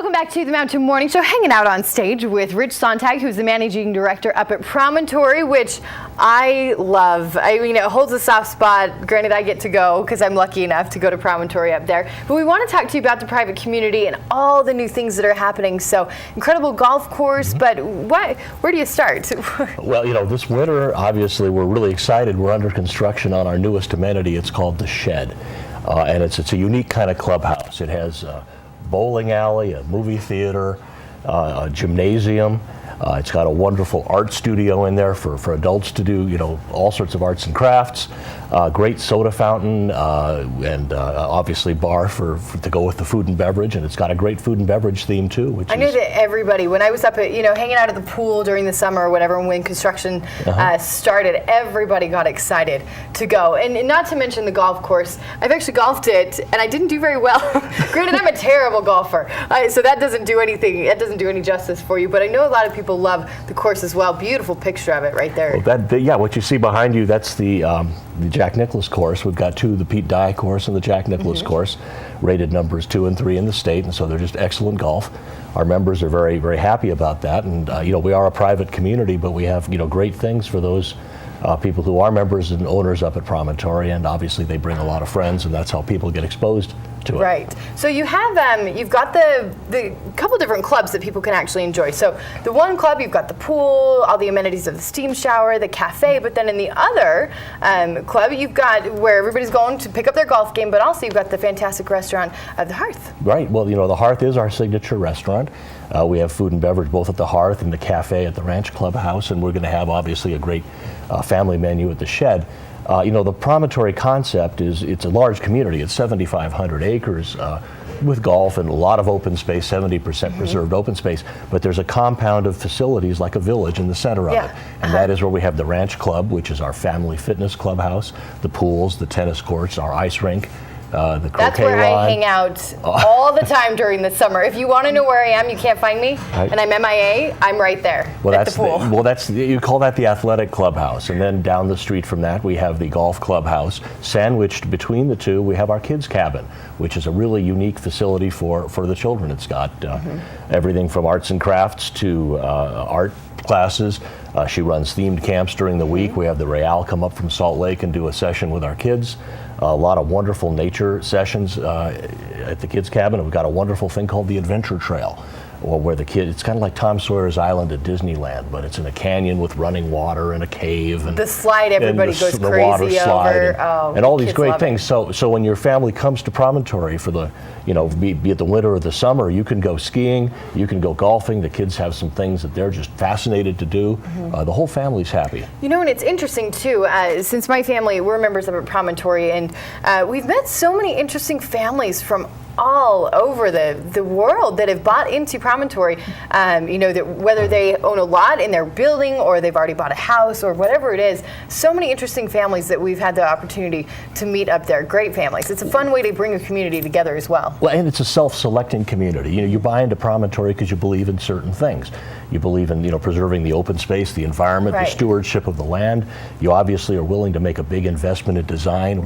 Welcome back to the Mountain Morning Show. Hanging out on stage with Rich Sonntag, who's the managing director up at Promontory, which I love. I mean, it holds a soft spot. Granted, I get to go because I'm lucky enough to go to Promontory up there. But we want to talk to you about the private community and all the new things that are happening. So, incredible golf course, but where do you start? Well, you know, this winter, obviously, we're really excited. We're under construction on our newest amenity. It's called the Shed, and it's a unique kind of clubhouse. It has bowling alley, a movie theater, a gymnasium. It's got a wonderful art studio in there for adults to do, you know, all sorts of arts and crafts. Great soda fountain and obviously bar to go with the food and beverage, and it's got a great food and beverage theme too. Which I knew that everybody, when I was up at, hanging out at the pool during the summer or whatever, when construction started, everybody got excited to go. And not to mention the golf course. I've actually golfed it, and I didn't do very well. Granted, I'm a terrible golfer, so that doesn't do anything. That doesn't do any justice for you. But I know a lot of people love the course as well. Beautiful picture of it right there. Well, what you see behind you, that's the Jack Nicklaus course. We've got two, the Pete Dye course and the Jack Nicklaus course, rated numbers 2 and 3 in the state, and so they're just excellent golf. Our members are very, very happy about that, and we are a private community, but we have great things for those people who are members and owners up at Promontory, and obviously they bring a lot of friends, and that's how people get exposed to it. Right. So you have you've got the couple different clubs that people can actually enjoy. So the one club, you've got the pool, all the amenities of the steam shower, the cafe, but then in the other club, you've got where everybody's going to pick up their golf game, but also you've got the fantastic restaurant of the Hearth. Right. Well, the Hearth is our signature restaurant. We have food and beverage both at the Hearth and the cafe at the Ranch Clubhouse, and we're going to have obviously a great family menu at the Shed. The Promontory concept it's a large community. It's 7,500 acres with golf and a lot of open space, 70% preserved open space, but there's a compound of facilities like a village in the center of it. And that is where we have the Ranch Club, which is our family fitness clubhouse, the pools, the tennis courts, our ice rink, the croquet That's where lawn. I hang out all the time during the summer. If you want to know where I am, you can't find me, and I'm MIA, I'm right there at the pool. You call that the athletic clubhouse, and then down the street from that we have the golf clubhouse. Sandwiched between the two, we have our kids cabin, which is a really unique facility for the children. It's got everything from arts and crafts to art classes. She runs themed camps during the week. We have the Real come up from Salt Lake and do a session with our kids. A lot of wonderful nature sessions at the kids' cabin. We've got a wonderful thing called the Adventure Trail, where it's kind of like Tom Sawyer's Island at Disneyland, but it's in a canyon with running water and a cave. And the slide everybody goes the crazy water slide over. And all these great things. So when your family comes to Promontory for the, be it the winter or the summer, you can go skiing, you can go golfing. The kids have some things that they're just fascinated to do. The whole family's happy. And it's interesting too, since my family, we're members of a Promontory, and we've met so many interesting families from all over the world that have bought into Promontory, that whether they own a lot in their building or they've already bought a house or whatever it is, so many interesting families that we've had the opportunity to meet up there. Great families. It's a fun way to bring a community together as well. Well, and it's a self-selecting community. You buy into Promontory because you believe in certain things. You believe in preserving the open space, the environment, the stewardship of the land. You obviously are willing to make a big investment in design.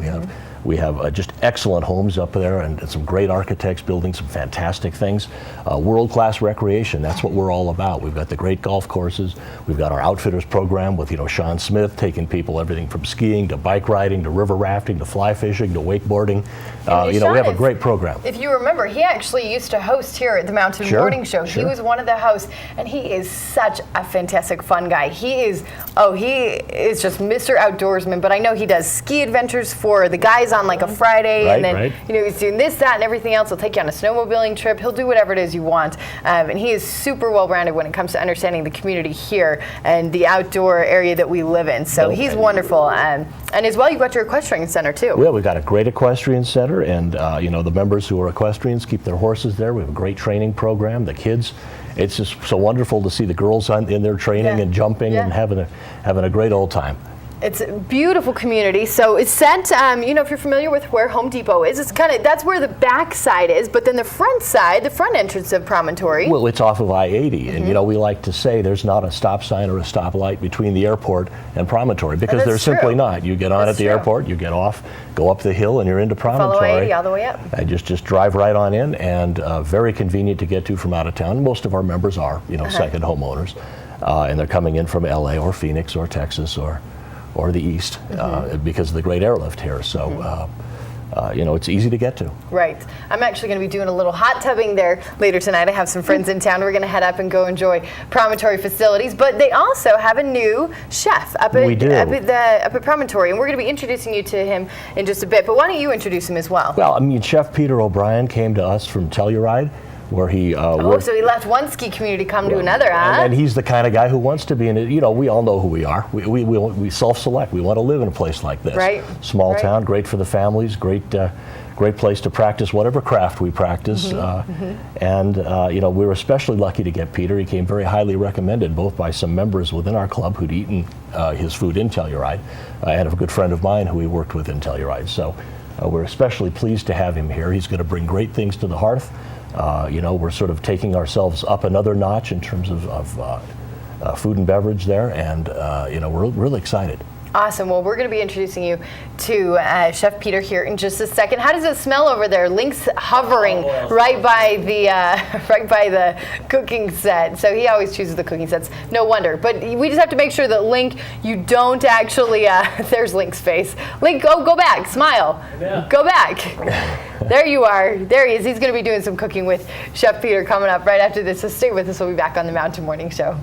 We have just excellent homes up there and some great architects building some fantastic things. World-class recreation, that's what we're all about. We've got the great golf courses. We've got our outfitters program with Sean Smith taking people everything from skiing to bike riding to river rafting to fly fishing to wakeboarding. We have a great program. If you remember, he actually used to host here at the Mountain Morning Show. He was one of the hosts, and he is such a fantastic fun guy. He is just Mr. Outdoorsman, but I know he does ski adventures for the guys on like a Friday, and then he's doing this, that, and everything else. He'll take you on a snowmobiling trip. He'll do whatever it is you want, and he is super well rounded when it comes to understanding the community here and the outdoor area that we live in. So he's wonderful, and as well, you've got your equestrian center too. Well, we've got a great equestrian center, and the members who are equestrians keep their horses there. We have a great training program. The kids, it's just so wonderful to see the girls in their training and jumping and having a great old time. It's a beautiful community. So it's set, if you're familiar with where Home Depot is, it's that's where the back side is, but then the front side, the front entrance of Promontory. Well, it's off of I-80, and we like to say there's not a stop sign or a stoplight between the airport and Promontory, because there's simply not. You get on at the airport, you get off, go up the hill, and you're into Promontory. Follow I-80 all the way up. And just drive right on in, and very convenient to get to from out of town. Most of our members are, second homeowners, and they're coming in from LA or Phoenix or Texas or the East because of the great airlift here. So, it's easy to get to. Right. I'm actually going to be doing a little hot tubbing there later tonight. I have some friends in town. We're going to head up and go enjoy Promontory facilities. But they also have a new chef up at Promontory, and we're going to be introducing you to him in just a bit. But why don't you introduce him as well? Well, Chef Peter O'Brien came to us from Telluride, where he worked. So he left one ski community, come to another, huh? And he's the kind of guy who wants to be in it. We all know who we are. We self-select. We want to live in a place like this. Right. Small town, great for the families, great place to practice whatever craft we practice. And we were especially lucky to get Peter. He came very highly recommended, both by some members within our club who'd eaten his food in Telluride, and a good friend of mine who he worked with in Telluride. So we're especially pleased to have him here. He's going to bring great things to the hearth. We're sort of taking ourselves up another notch in terms of food and beverage there, and we're really excited. Awesome. Well, we're going to be introducing you to Chef Peter here in just a second. How does it smell over there? Link's hovering right by the cooking set. So he always chooses the cooking sets. No wonder. But we just have to make sure that Link, you don't actually. There's Link's face. Link, go back. Smile. Yeah. Go back. There you are. There he is. He's going to be doing some cooking with Chef Peter coming up right after this. So stay with us. We'll be back on the Mountain Morning Show.